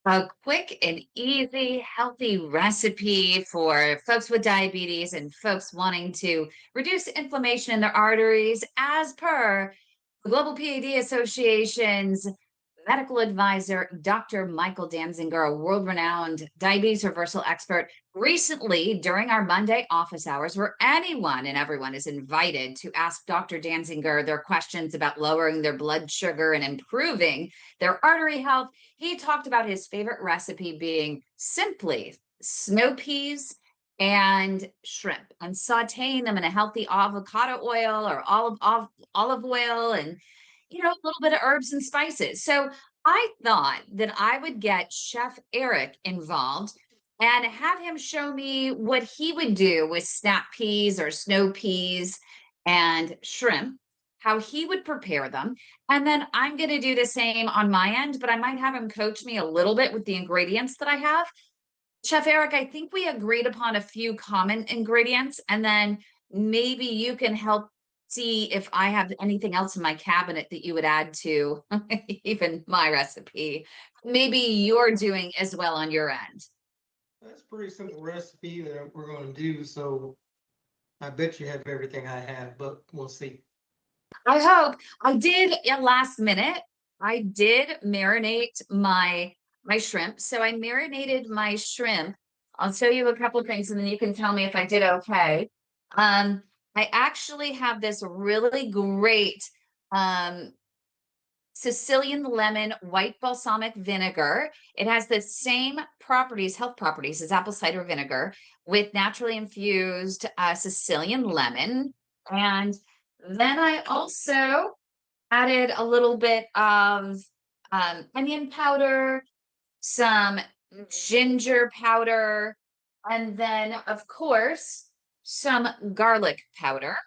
A quick and easy, healthy recipe for folks with diabetes and folks wanting to reduce inflammation in their arteries, as per the Global PAD Association's medical advisor, Dr. Michael Dansinger, a world renowned diabetes reversal expert, recently during our Monday office hours, where anyone and everyone is invited to ask Dr. Dansinger their questions about lowering their blood sugar and improving their artery health. He talked about his favorite recipe being simply snow peas and shrimp and sauteing them in a healthy avocado oil or olive oil and a little bit of herbs and spices. So I thought that I would get Chef Eric involved and have him show me what he would do with snap peas or snow peas and shrimp, how he would prepare them. And then I'm going to do the same on my end, but I might have him coach me a little bit with the ingredients that I have. Chef Eric, I think we agreed upon a few common ingredients, and then maybe you can help see if I have anything else in my cabinet that you would add to even my recipe. Maybe you're doing as well on your end. That's a pretty simple recipe that we're going to do. So I bet you have everything I have, but we'll see. I hope. I did last minute. I did marinate my shrimp. So I marinated my shrimp. I'll show you a couple of things and then you can tell me if I did okay. Um, I actually have this really great Sicilian lemon white balsamic vinegar. It has the same properties, health properties, as apple cider vinegar with naturally infused Sicilian lemon. And then I also added a little bit of onion powder, some ginger powder, and then, of course, some garlic powder.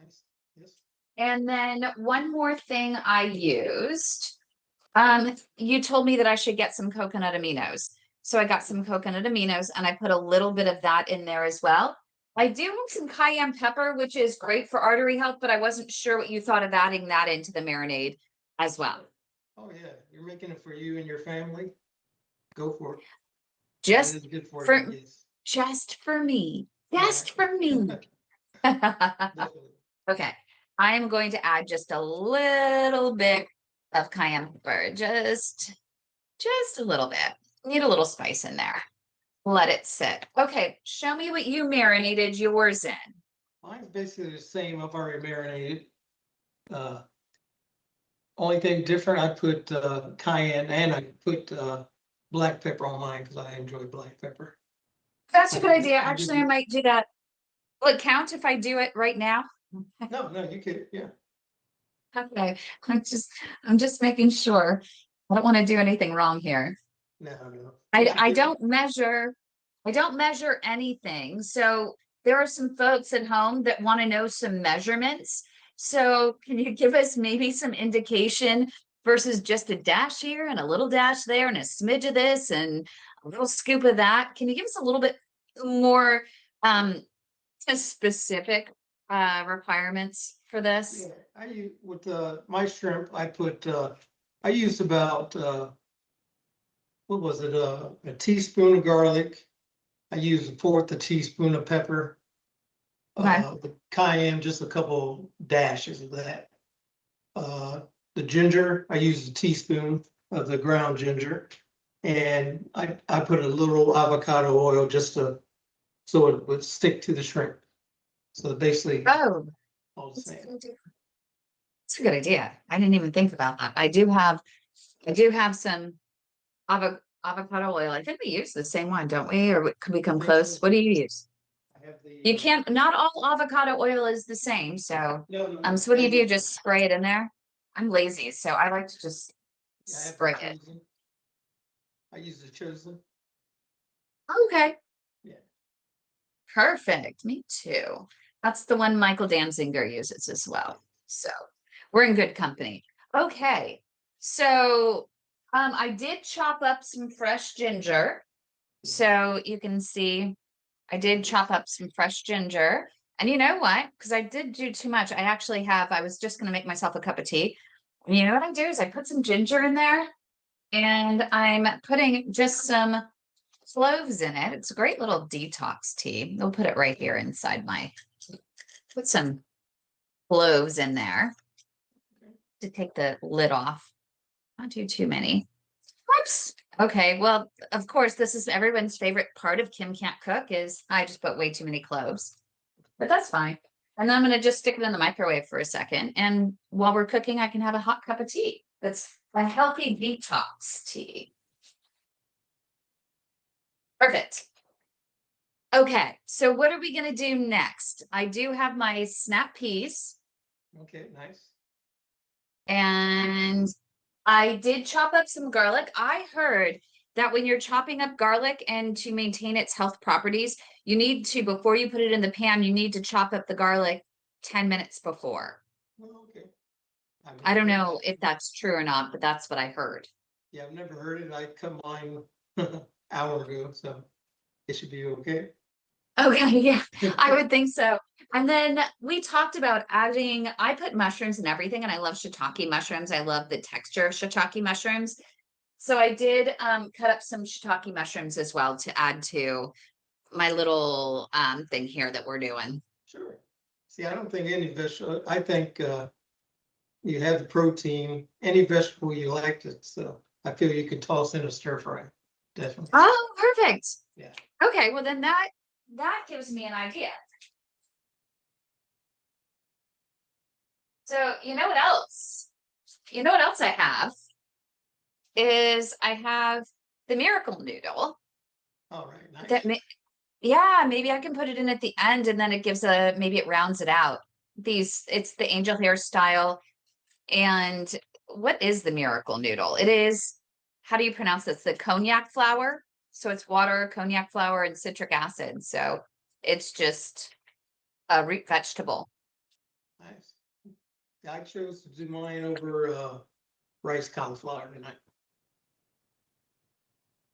Nice. Yes. And then one more thing I used. You told me that I should get some coconut aminos. So I got some coconut aminos and I put a little bit of that in there as well. I do have some cayenne pepper, which is great for artery health, but I wasn't sure what you thought of adding that into the marinade as well. Oh yeah, you're making it for you and your family. Go for it. It Just is good for for you. Yes. just for me. Just Right. for me. Definitely. Okay. I am going to add just a little bit of cayenne pepper. Just a little bit. Need a little spice in there. Let it sit. Okay, show me what you marinated yours in. Mine's basically the same. I've already marinated. Uh, Only thing different, I put cayenne and I put black pepper on mine because I enjoy black pepper. That's a I good did, idea. I did. Actually, I might do that. Will it count if I do it right now? No, you could. Yeah. Okay. I'm just making sure. I don't want to do anything wrong here. No. I don't measure anything. So there are some folks at home that want to know some measurements. So can you give us maybe some indication versus just a dash here and a little dash there and a smidge of this and a little scoop of that? Can you give us a little bit more um specific requirements for this? Yeah, I use with my shrimp. I used about what was it? A teaspoon of garlic. I used a fourth a teaspoon of pepper. Okay. The cayenne, just a couple dashes of that. The ginger, I used a teaspoon of the ground ginger, and I put a little avocado oil just so it would stick to the shrimp. So basically, Oh, all the that's a same. good idea. That's a good idea. I didn't even think about that. I do have some avocado oil. I think we use the same one, don't we? Or could we come close? What do you use? I have the. You can't, not all avocado oil is the same. So, No. so what do you do? Just spray it in there? I'm lazy, so I like to just Yeah, I have spray it. chosen. I use the chosen. Okay, Yeah. perfect. Me too. That's the one Michael Danzinger uses as well. So we're in good company. Okay. So I did chop up some fresh ginger. So you can see I did chop up some fresh ginger. And you know what? Because I did do too much. I was just going to make myself a cup of tea. And you know what I do is I put some ginger in there And I'm putting just some cloves in it. It's a great little detox tea. We'll put it right here inside put some cloves in there to take the lid off. Not too many. Oops. Okay, well, of course, this is everyone's favorite part of Kim Can't Cook is I just put way too many cloves, but that's fine. And then I'm going to just stick it in the microwave for a second. And while we're cooking, I can have a hot cup of tea. That's a healthy detox tea. Perfect. Okay, so what are we going to do next? I do have my snap peas. Okay, nice. And I did chop up some garlic. I heard that when you're chopping up garlic and to maintain its health properties, you need to, before you put it in the pan, you need to chop up the garlic 10 minutes before. Oh, okay. I've I never don't heard know that. if that's true or not, but that's what I heard. Yeah, I've never heard it. I cut mine hour ago, so it should be okay. Okay, yeah, I would think so. And then we talked about adding, I put mushrooms in everything, and I love shiitake mushrooms. I love the texture of shiitake mushrooms. So I did cut up some shiitake mushrooms as well to add to my little thing here that we're doing. Sure. See, I don't think any vegetable, I think you have the protein, any vegetable you like it, so I feel you could toss in a stir fry, definitely. Oh, perfect. Yeah. Okay, well then that gives me an idea. So you know what else? You know what else I have is I have the miracle noodle All right, nice. that yeah, maybe I can put it in at the end and then it gives a maybe it rounds it out. It's the angel hair style. And what is the miracle noodle? It is, how do you pronounce this? The cognac flour. So it's water, cognac flour, and citric acid. So it's just a root vegetable. Nice. Yeah, I chose to do mine over rice cauliflower tonight.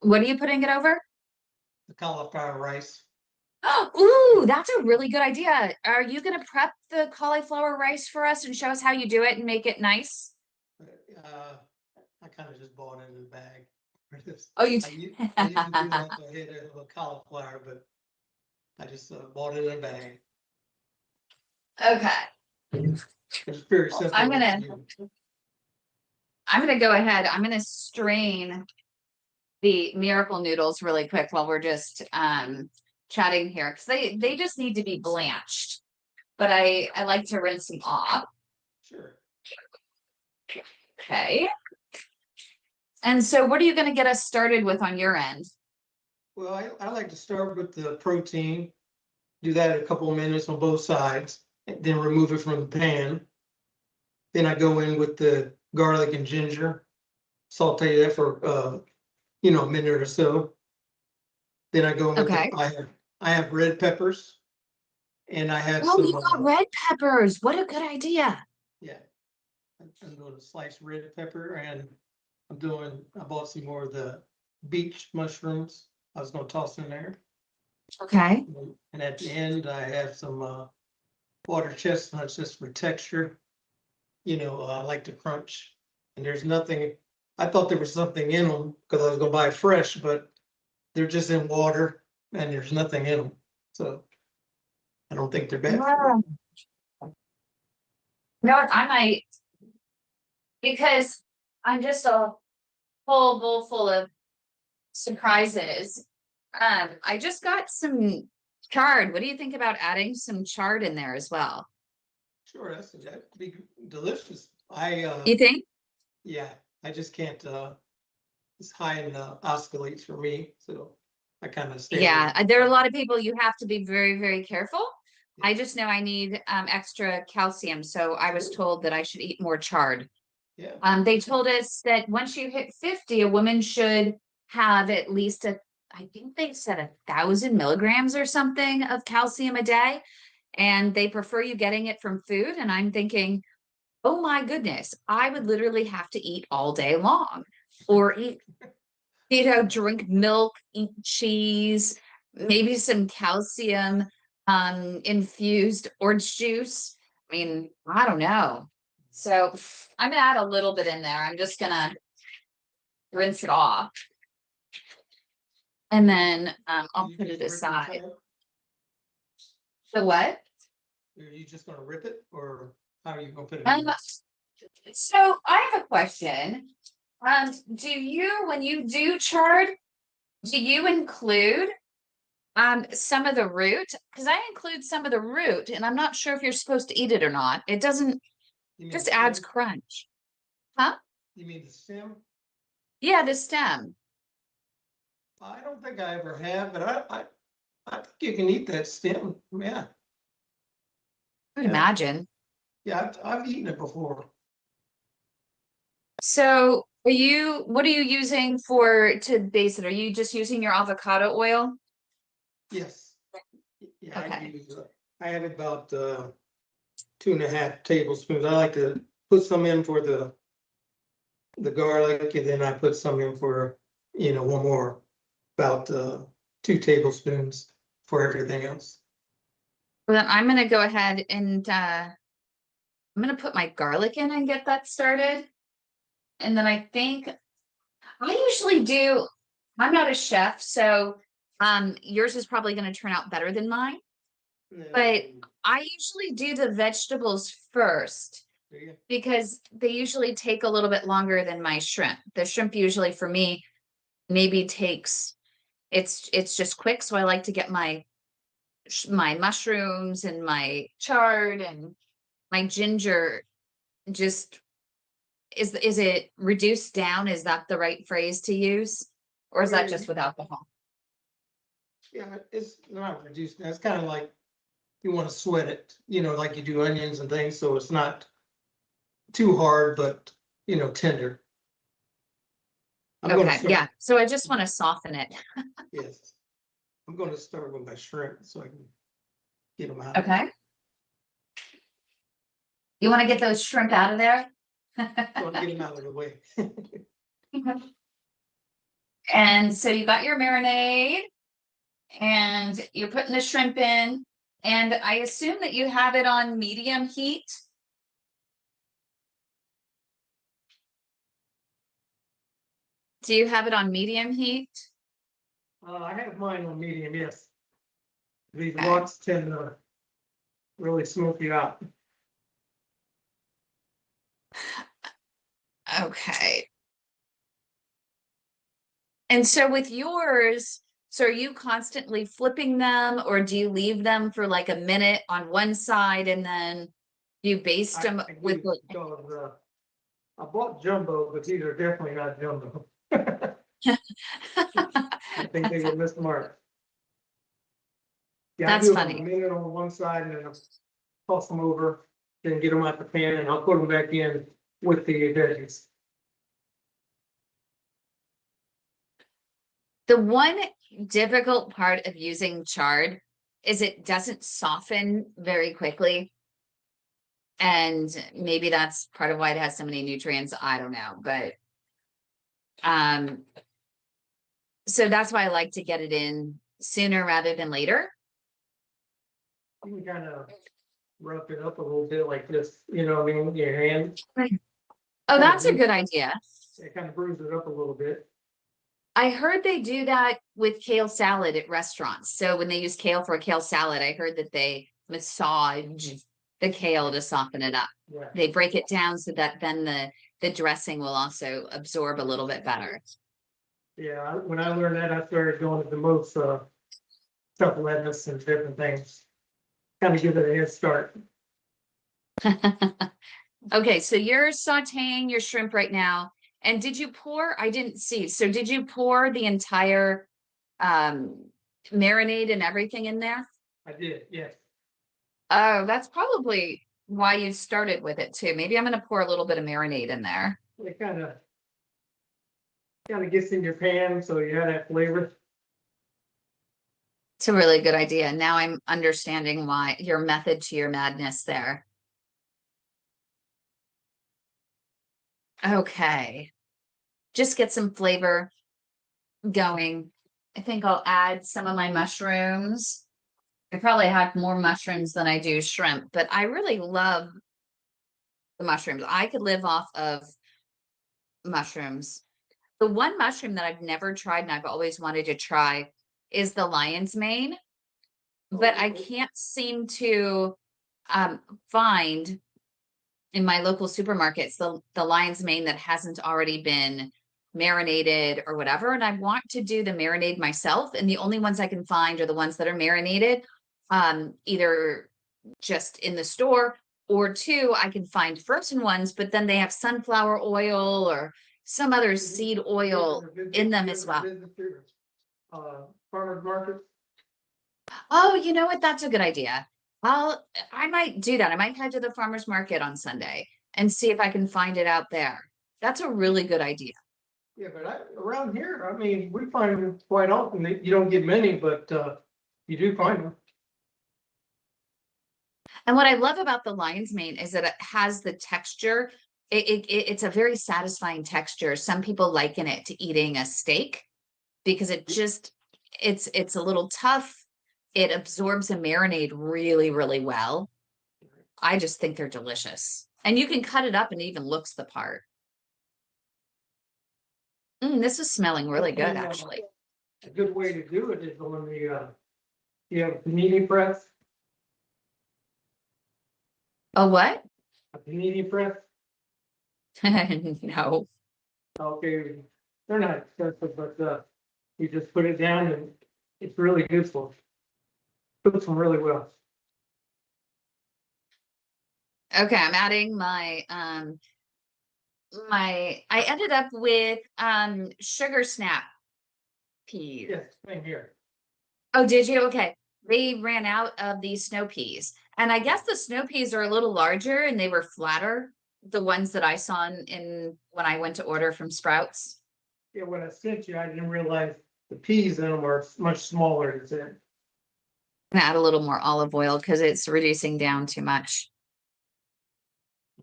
What are you putting it over? The cauliflower rice. Ooh, that's a really good idea. Are you going to prep the cauliflower rice for us and show us how you do it and make it nice? Uh, I kind of just bought it in a bag. Oh, you I usually do that if I hit a cauliflower, but I just bought it in a bag. Okay. It's very Well, simple. I'm gonna go ahead. I'm gonna strain the miracle noodles really quick while we're just chatting here because they just need to be blanched. But I like to rinse them off. Sure. Okay. And so what are you going to get us started with on your end? Well, I like to start with the protein, do that a couple of minutes on both sides, and then remove it from the pan. Then I go in with the garlic and ginger, saute that for a minute or so. Then I go in with Okay. I have red peppers, and I have Oh, some you got red peppers. What a good idea. yeah. I'm doing a sliced red pepper, and I bought some more of the beach mushrooms. I was gonna toss in there. Okay. And at the end, I have some water chestnuts just for texture. I like to crunch. And there's nothing, I thought there was something in them because I was gonna buy fresh, but they're just in water and there's nothing in them. So I don't think they're bad. Wow. You know what? I might, because I'm just a whole bowl full of surprises. I just got some chard. What do you think about adding some chard in there as well? Sure, that'd be delicious. I You think? yeah, I just can't it's high in osculates for me, so I kind of stay away. Yeah, there are a lot of people you have to be very, very careful. Yeah. I just know I need extra calcium, so I was told that I should eat more chard. Yeah. They told us that once you hit 50, a woman should have at least I think they said 1,000 milligrams or something of calcium a day, and they prefer you getting it from food. And I'm thinking, oh my goodness, I would literally have to eat all day long or eat, drink milk, eat cheese, maybe some calcium infused orange juice. I mean, I don't know. So I'm gonna add a little bit in there. I'm just gonna rinse it off. And then I'll You put it just rip aside. out? The what? Are you just gonna rip it, or how are you gonna put it Um, in? so I have a question. Do you, when you do chard, do you include some of the root? Because I include some of the root, and I'm not sure if you're supposed to eat it or not. It doesn't, You mean just the adds stem? crunch. Huh? You mean the stem? Yeah, the stem. I don't think I ever have, but I think you can eat that stem, yeah, I would yeah, imagine. yeah, I've eaten it before. So what are you using to base it? Are you just using your avocado oil? Yes. Yeah, Okay. I have about 2.5 tablespoons. I like to put some in for the garlic, and then I put some in for, one more, about 2 tablespoons for everything else. Well, then I'm gonna go ahead and I'm gonna put my garlic in and get that started. And then I think I usually do, I'm not a chef, so yours is probably gonna turn out better than mine. But I usually do the vegetables first There you go. because they usually take a little bit longer than my shrimp. The shrimp usually for me maybe takes, it's just quick, so I like to get my mushrooms and my chard and my ginger. Just is it reduced down? Is that the right phrase to use? Or is that just with alcohol? Yeah, it's not reduced. It's kind of like you want to sweat it, like you do onions and things, so it's not too hard, but tender. I'm gonna Okay, start, yeah. So I just want to soften it. yes. I'm gonna start with my shrimp so I can get them out. Okay. You want to get those shrimp out of there? So get them out of the way. And so you got your marinade and you're putting the shrimp in. And I assume that you have it on medium heat. Do you have it on medium heat? I have mine on medium, yes. These Okay. woks tend to really smoke you out. Okay. And so with yours, so are you constantly flipping them or do you leave them for like a minute on one side and then you baste them I with do, because I bought jumbo, but these are definitely not jumbo. I think they were mismarked. Yeah, I That's do them a funny. minute on one side and then I'll toss them over, then get them out the pan and I'll put them back in with the veggies. The one difficult part of using chard is it doesn't soften very quickly. And maybe that's part of why it has so many nutrients. I don't know, but um, so that's why I like to get it in sooner rather than later. You can kind of rough it up a little bit like this, what I mean, with your hand. Oh, Kind of that's a bruise good idea. it kind of bruises it up a little bit. I heard they do that with kale salad at restaurants. So when they use kale for a kale salad, I heard that they massage the kale to soften it up. Yeah, They break it down so that then the dressing will also absorb a little bit better. yeah. When I learned that, I started going to the most stuff lettuce and different things. Kind of give it a head start. Okay, so you're sauteing your shrimp right now. And did you pour? I didn't see. So did you pour the entire marinade and everything in there? I did, yes. Oh, that's probably why you started with it too. Maybe I'm gonna pour a little bit of marinade in there. It kind of gets in your pan, so you have that flavor. It's a really good idea. Now I'm understanding why your method to your madness there. Okay. Just get some flavor going. I think I'll add some of my mushrooms. I probably have more mushrooms than I do shrimp, but I really love the mushrooms. I could live off of mushrooms. The one mushroom that I've never tried and I've always wanted to try is the lion's mane, but I can't seem to find in my local supermarkets the lion's mane that hasn't already been marinated or whatever. And I want to do the marinade myself. And the only ones I can find are the ones that are marinated, either just in the store, or two, I can find frozen ones, but then they have sunflower oil or some other seed oil in them as well. Farmer's market. Oh, you know what? That's a good idea. I might do that. I might head to the farmer's market on Sunday and see if I can find it out there. That's a really good idea. Yeah, but around here, I mean, we find them quite often. You don't get many, but you do find them. And what I love about the lion's mane is that it has the texture. It's a very satisfying texture. Some people liken it to eating a steak because it's a little tough. It absorbs a marinade really, really well. I just think they're delicious. And you can cut it up and it even looks the part. This is smelling really good, actually. A good way to do it is on the you have a panini press. Oh, what? A panini press. No. Okay, they're not expensive, but you just put it down and it's really useful. Cooks them really well. Okay, I'm adding I ended up with sugar snap peas. Yes, same here. Oh, did you? Okay. They ran out of these snow peas. And I guess the snow peas are a little larger and they were flatter, the ones that I saw in when I went to order from Sprouts. Yeah, when I sent you, I didn't realize the peas in them are much smaller than that. And add a little more olive oil because it's reducing down too much.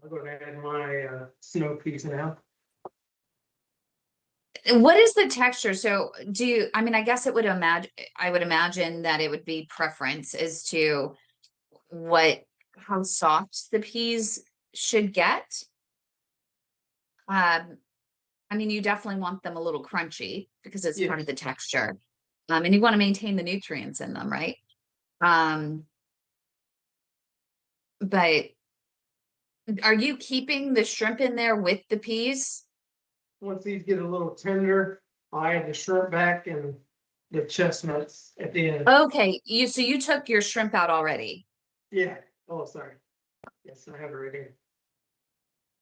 I'm going to add my snow peas now. What is the texture? So I mean, I guess I would imagine that it would be preference as to how soft the peas should get. I mean, you definitely want them a little crunchy because it's part of the texture. And you want to maintain the nutrients in them, right? But are you keeping the shrimp in there with the peas? Once these get a little tender, I add the shrimp back and the chestnuts at the end. Okay, so you took your shrimp out already. Yeah. Oh, sorry. Yes, I have it right here.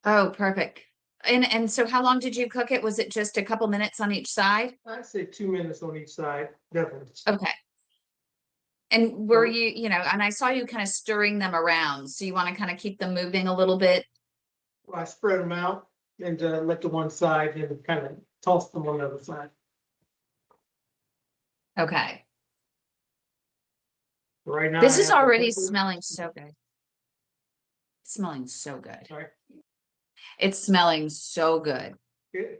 Oh, perfect. And so how long did you cook it? Was it just a couple minutes on each side? I'd say 2 minutes on each side, definitely. Okay. And were you, and I saw you kind of stirring them around. So you want to kind of keep them moving a little bit. Well, I spread them out and let the one side and kind of toss them on the other side. Okay. Right now. This is already smelling so good. Smelling so good. Sorry. It's smelling so good. Good.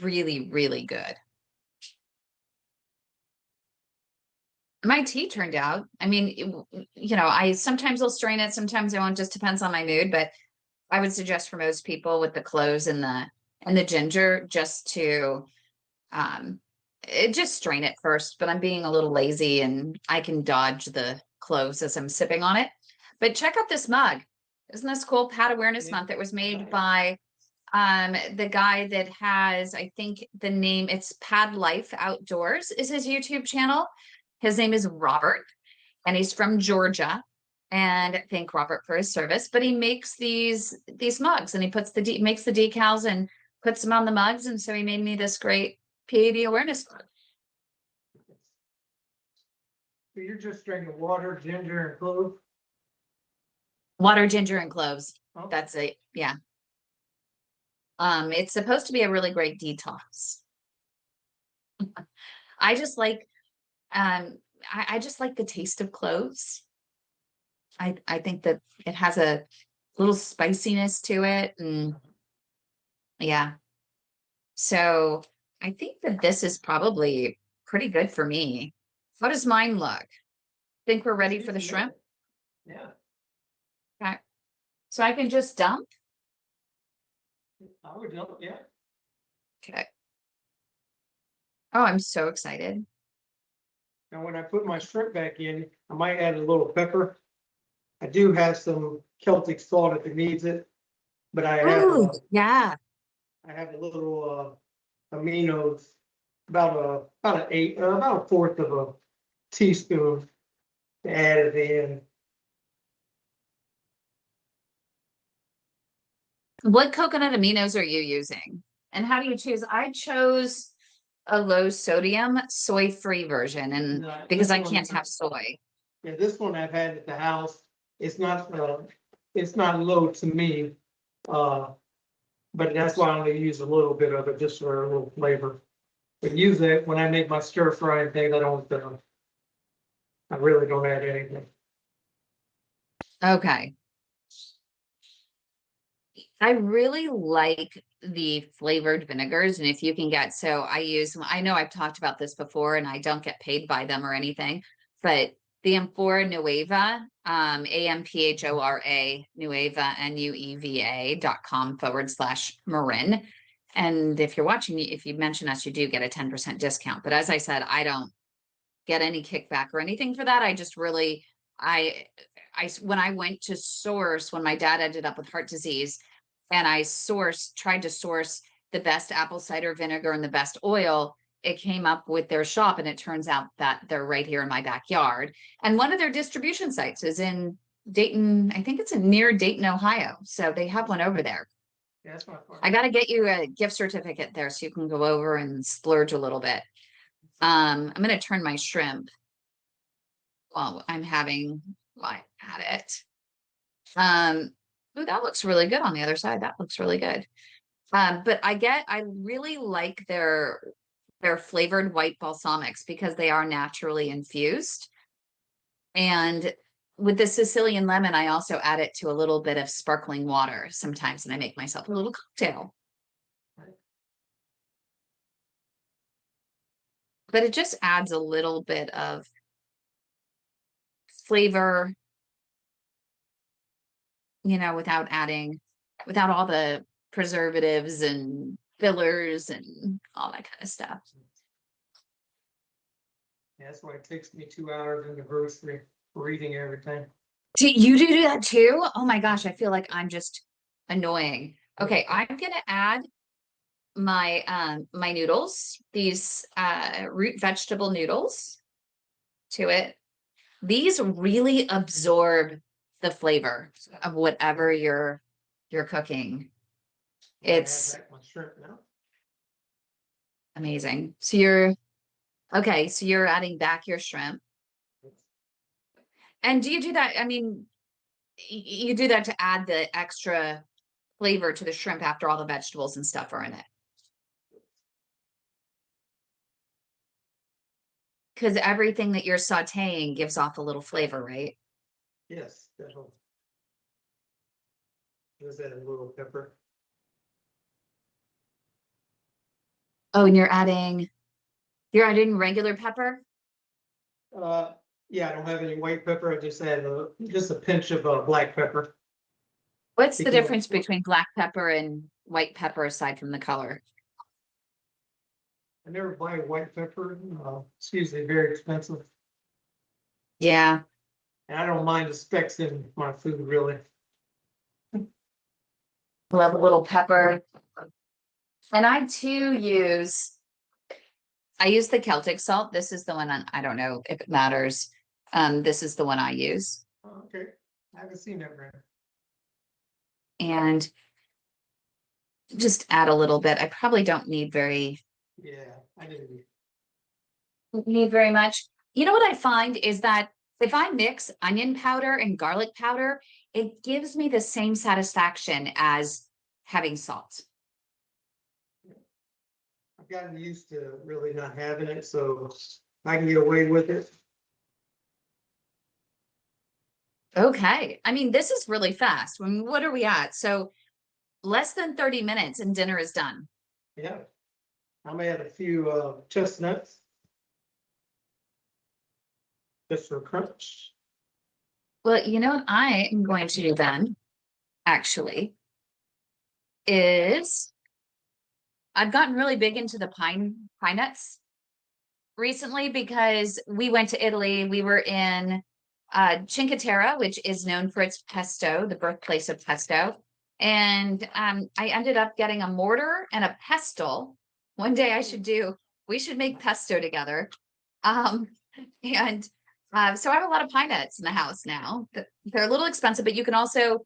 Really, really good. My tea turned out, I mean, I sometimes will strain it, sometimes I won't, just depends on my mood, but I would suggest for most people with the cloves and the ginger just to just strain it first, but I'm being a little lazy and I can dodge the cloves as I'm sipping on it. But check out this mug. Isn't this cool? P.A.D. Awareness Month. It was made by the guy that has, I think the name, it's P.A.D. Life Outdoors is his YouTube channel. His name is Robert and he's from Georgia. And thank Robert for his service. But he makes these mugs and he puts makes the decals and puts them on the mugs. And so he made me this great P.A.D. awareness mug. So you're just drinking water, ginger, and clove? Water, ginger, and cloves. Oh. That's it. Yeah. It's supposed to be a really great detox. I just like I just like the taste of cloves. I think that it has a little spiciness to it, and yeah. So I think that this is probably pretty good for me. How does mine look? Think we're ready for the shrimp? Yeah. Okay. So I can just dump? I would know, yeah. Okay. Oh, I'm so excited. Now, when I put my shrimp back in, I might add a little pepper. I do have some Celtic salt if it needs it, but Ooh, yeah. I have a little aminos, about a fourth of a teaspoon to add it in. What coconut aminos are you using? And how do you choose? I chose a low sodium soy-free version, and Now, because this I one, can't have soy. yeah, this one I've had at the house. It's not low to me. But that's why I only use a little bit of it just for a little flavor. But use it when I make my stir fry and things, I really don't add anything. Okay. I really like the flavored vinegars, and if you can get, so I know I've talked about this before and I don't get paid by them or anything, but the Amphora Nueva, AMPHORA Nueva, NUEVA.com/Marin. And if you're watching, if you mention us, you do get a 10% discount. But as I said, I don't get any kickback or anything for that. I just really, when I went to source, when my dad ended up with heart disease, and I tried to source the best apple cider vinegar and the best oil, it came up with their shop, and it turns out that they're right here in my backyard. And one of their distribution sites is in Dayton. I think it's near Dayton, Ohio. So they have one over there. Yeah, that's not far. I got to get you a gift certificate there so you can go over and splurge a little bit. I'm going to turn my shrimp while I'm having at it. Ooh, that looks really good on the other side. That looks really good. But I really like their flavored white balsamics because they are naturally infused. And with the Sicilian lemon, I also add it to a little bit of sparkling water sometimes, and I make myself a little cocktail. But it just adds a little bit of flavor, without all the preservatives and fillers and all that kind of stuff. Yeah, that's why it takes me 2 hours in the grocery for eating everything. Do you do that too? Oh my gosh, I feel like I'm just annoying. Okay, I'm gonna add my noodles, these root vegetable noodles to it. These really absorb the flavor of whatever you're cooking. It's my shrimp now. amazing. So you're adding back your shrimp. And do you do that? I mean, you do that to add the extra flavor to the shrimp after all the vegetables and stuff are in it. Because everything that you're sauteing gives off a little flavor, right? Yes, definitely. Is that a little pepper? Oh, and you're adding regular pepper? Yeah, I don't have any white pepper. I just add just a pinch of black pepper. What's the Because difference between black pepper and white pepper aside from the color? I never buy white pepper. It's usually very expensive. Yeah. And I don't mind the specks in my food, really. Love a little pepper. And I use the Celtic salt. This is the one I don't know if it matters. This is the one I use. Oh, okay, I haven't seen that brand. And just add a little bit. I probably don't need Yeah, I didn't. much. You know what I find is that if I mix onion powder and garlic powder, it gives me the same satisfaction as having salt. I've gotten used to really not having it, so I can get away with it. Okay. I mean, this is really fast. What are we at? So less than 30 minutes and dinner is done. Yeah, I may add a few chestnuts just for crunch. Well, you know what I am going to do then, actually. is I've gotten really big into the pine nuts recently because we went to Italy. We were in Cinque Terre, which is known for its pesto, the birthplace of pesto. And I ended up getting a mortar and a pestle. One day we should make pesto together. Um, and so I have a lot of pine nuts in the house now. They're a little expensive, but you can also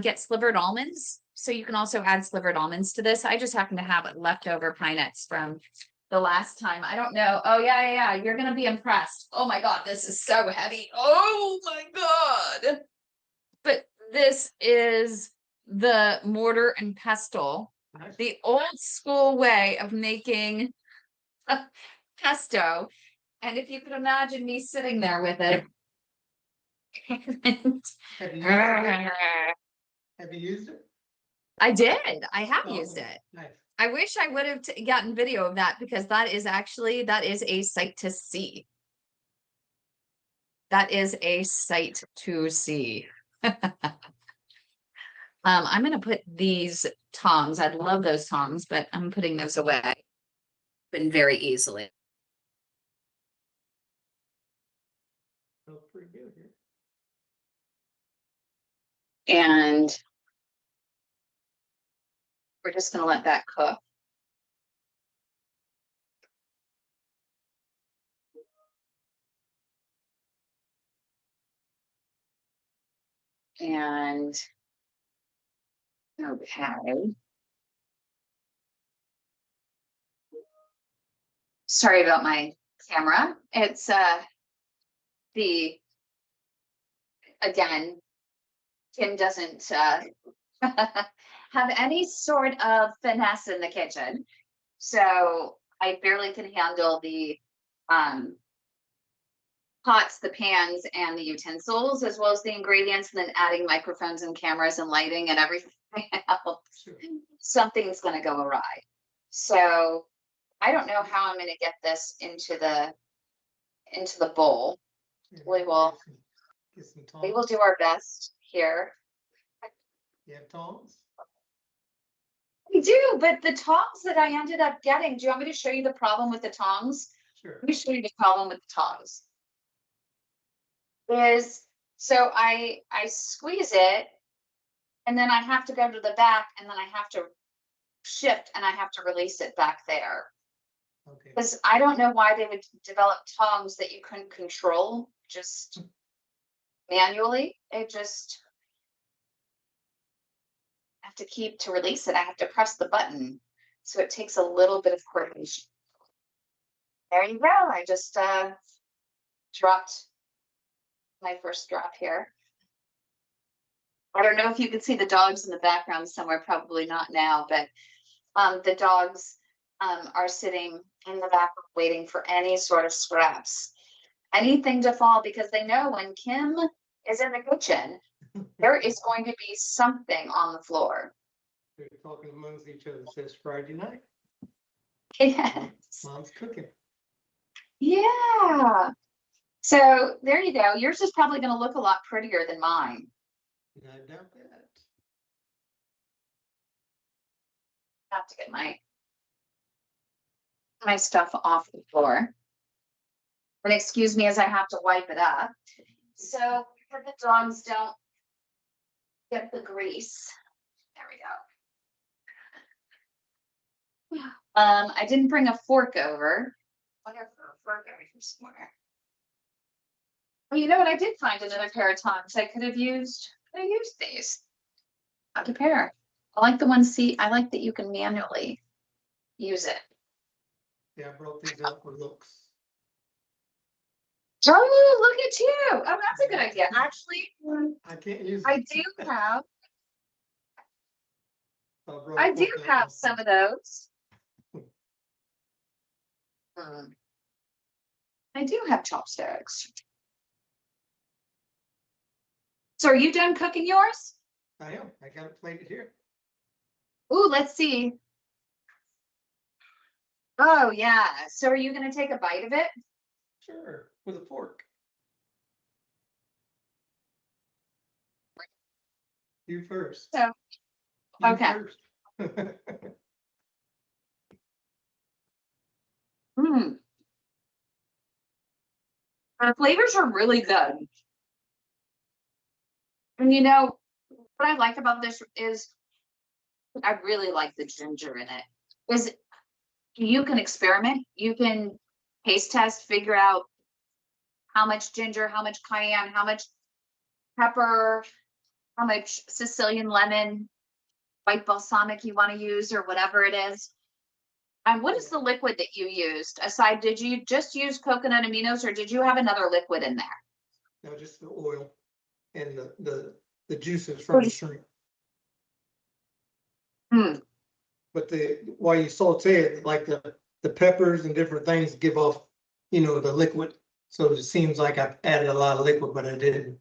get slivered almonds. So you can also add slivered almonds to this. I just happen to have leftover pine nuts from the last time. I don't know. Oh, yeah. You're going to be impressed. Oh my God, this is so heavy. Oh my God. But this is the mortar and pestle, Nice. the old school way of making pesto. And if you could imagine me sitting there with it. Have you used it? Have you used it? I did. I have Oh, used it. nice. I wish I would have gotten video of that because that is a sight to see. That is a sight to see. I'm going to put these tongs. I'd love those tongs, but I'm putting those away. Been very easily. Feels pretty good here. And we're just going to let that cook. And okay. Sorry about my camera. It's the again, Kim doesn't have any sort of finesse in the kitchen. So I barely can handle the pots, the pans, and the utensils, as well as the ingredients, and then adding microphones and cameras and lighting and everything else. Sure. Something's going to go awry. So I don't know how I'm going to get this into the bowl. Yeah, We will get some we will tongs. do our best here. You have tongs? We do, but the tongs that I ended up getting, do you want me to show you the problem with the tongs? Sure. Let me show you the problem with the tongs. Is so I squeeze it and then I have to go to the back and then I have to shift and I have to release it back there. Okay. Because I don't know why they would develop tongs that you couldn't control just manually. It just have to keep to release it. I have to press the button. So it takes a little bit of coordination. There you go. I just dropped my first drop here. I don't know if you can see the dogs in the background somewhere, probably not now, but the dogs are sitting in the back waiting for any sort of scraps, anything to fall, because they know when Kim is in the kitchen, there is going to be something on the floor. They're talking amongst each other. It says Friday night. Yes. Mom's cooking. Yeah. So there you go. Yours is probably going to look a lot prettier than mine. I doubt that. I have to get my stuff off the floor. And excuse me as I have to wipe it up. So that the dogs don't get the grease. There we go. I didn't bring a fork over. Whatever, a fork over here somewhere. Well, you know what? I did find another pair of tongs I could have used. I used these. Not a pair. I like the one. See, I like that you can manually use it. Yeah, I brought these out for looks. Oh, look at you. Oh, that's a good idea. Actually, I can't use I it. do have brought I a do fork out have also. some of those. I do have chopsticks. So are you done cooking yours? I am. I got it plated here. Ooh, let's see. Oh, yeah. So are you going to take a bite of it? Sure, with a fork. You first. So, You okay. first. Mm. The flavors are really good. And you know, what I like about this is I really like the ginger in it. Is you can experiment, you can taste test, figure out how much ginger, how much cayenne, how much pepper, how much Sicilian lemon, white balsamic you want to use or whatever it is. And what is the liquid that you used? Aside, did you just use coconut aminos or did you have another liquid in there? No, just the oil and the juices Or from the just- shrimp. Hmm. But while you saute it, like the peppers and different things give off, the liquid. So it seems like I added a lot of liquid, but I didn't.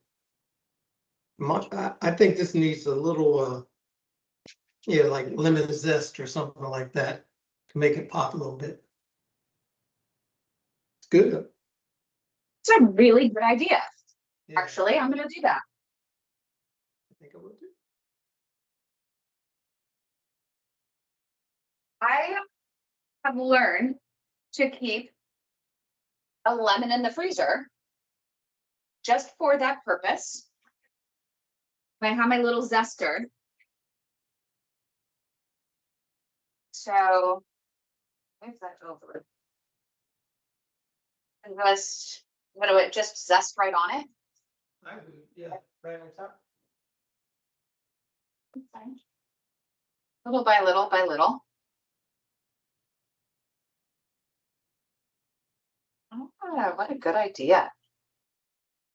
I think this needs a little, like lemon zest or something like that to make it pop a little bit. It's good though. It's a really good idea. Yeah, Actually, I'm going to do that. I think I will do. I have learned to keep a lemon in the freezer just for that purpose. I have my little zester. So, where's that over? And just, what do it just zest right on it? I do, yeah, right on top. Little by little by little. Oh, what a good idea.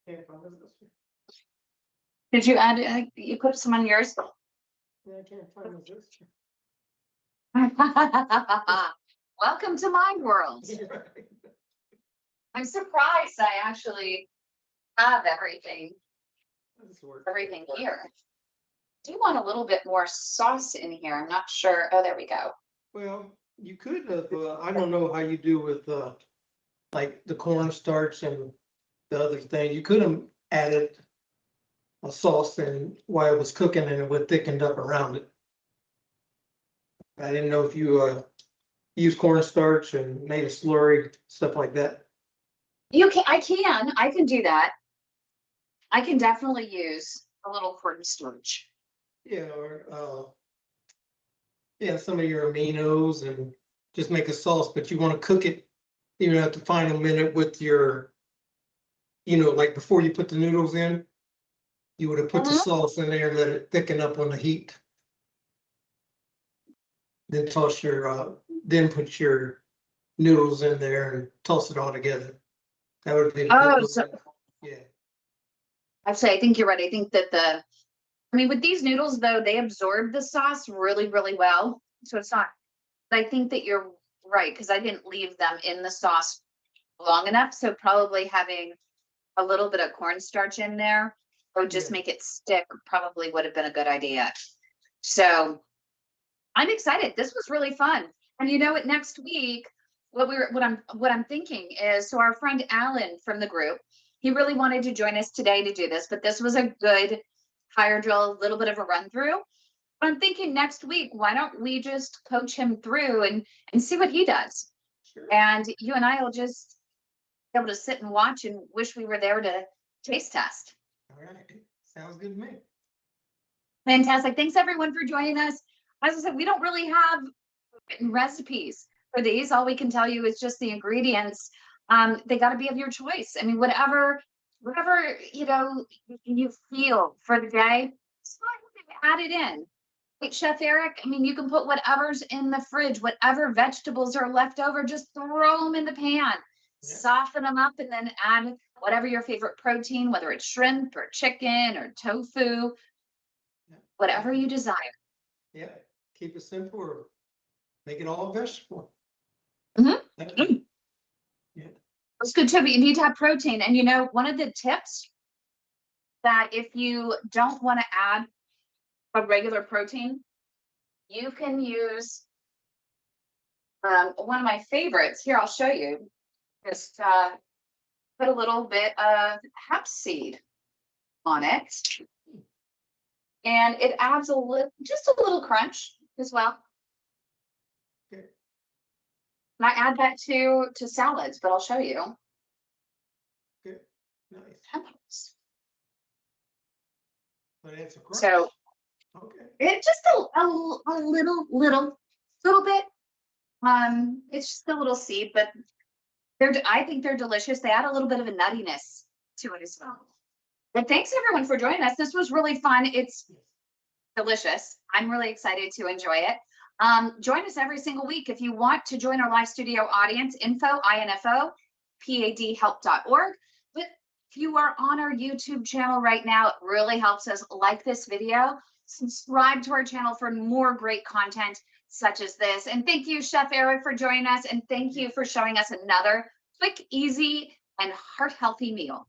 Can't find this one. Did you add, you put some on yours? Yeah, I can't find this. Welcome to my world. I'm surprised I actually have everything here. Do you want a little bit more sauce in here? I'm not sure. Oh, there we go. Well, you could have, I don't know how you do with, like the cornstarch and the other thing. You could have added a sauce and while it was cooking and it would thickened up around it. I didn't know if you, use cornstarch and made a slurry, stuff like that. I can do that. I can definitely use a little cornstarch. Yeah, or, yeah, some of your aminos and just make a sauce, but you want to cook it. You have to find a minute with your, like before you put the noodles in, you would have put the sauce in there, let it thicken up on the heat. Then then put your noodles in there and toss it all together. That would be. Yeah. Actually, I think you're right. I think that I mean, with these noodles though, they absorb the sauce really, really well. So it's not, I think that you're right, because I didn't leave them in the sauce long enough. So probably having a little bit of cornstarch in there or just make it stick probably would have been a good idea. So I'm excited. This was really fun. And you know what, next week, what I'm thinking is, so our friend Alan from the group, he really wanted to join us today to do this, but this was a good fire drill, a little bit of a run through. But I'm thinking next week, why don't we just coach him through and see what he does? Sure. And you and I will just be able to sit and watch and wish we were there to taste test. All right. Sounds good to me. Fantastic. Thanks everyone for joining us. As I said, we don't really have written recipes for these. All we can tell you is just the ingredients. They got to be of your choice. I mean, whatever you feel for the day, add it in. Hey, Chef Eric, I mean, you can put whatever's in the fridge, whatever vegetables are left over, just throw them in the pan, soften them up, and then add whatever your favorite protein, whether it's shrimp or chicken or tofu, whatever you desire. Yeah, keep it simple or make it all vegetable. Mm-hmm. Yeah. It's good too, but you need to have protein. And you know, one of the tips that if you don't want to add a regular protein, you can use one of my favorites. Here, I'll show you. Just put a little bit of hemp seed on it. And it adds just a little crunch. as well. Okay. And I add that to salads, but I'll show you. Okay, nice. Temples. But it's a crunch. So Okay. it's just a little bit. It's just a little seed, but I think they're delicious. They add a little bit of a nuttiness to it as well. But thanks everyone for joining us. This was really fun. It's delicious. I'm really excited to enjoy it. Join us every single week. If you want to join our live studio audience, info, padhelp.org. But if you are on our YouTube channel right now, it really helps us. Like this video, subscribe to our channel for more great content such as this. And thank you, Chef Eric, for joining us. And thank you for showing us another quick, easy, and heart-healthy meal.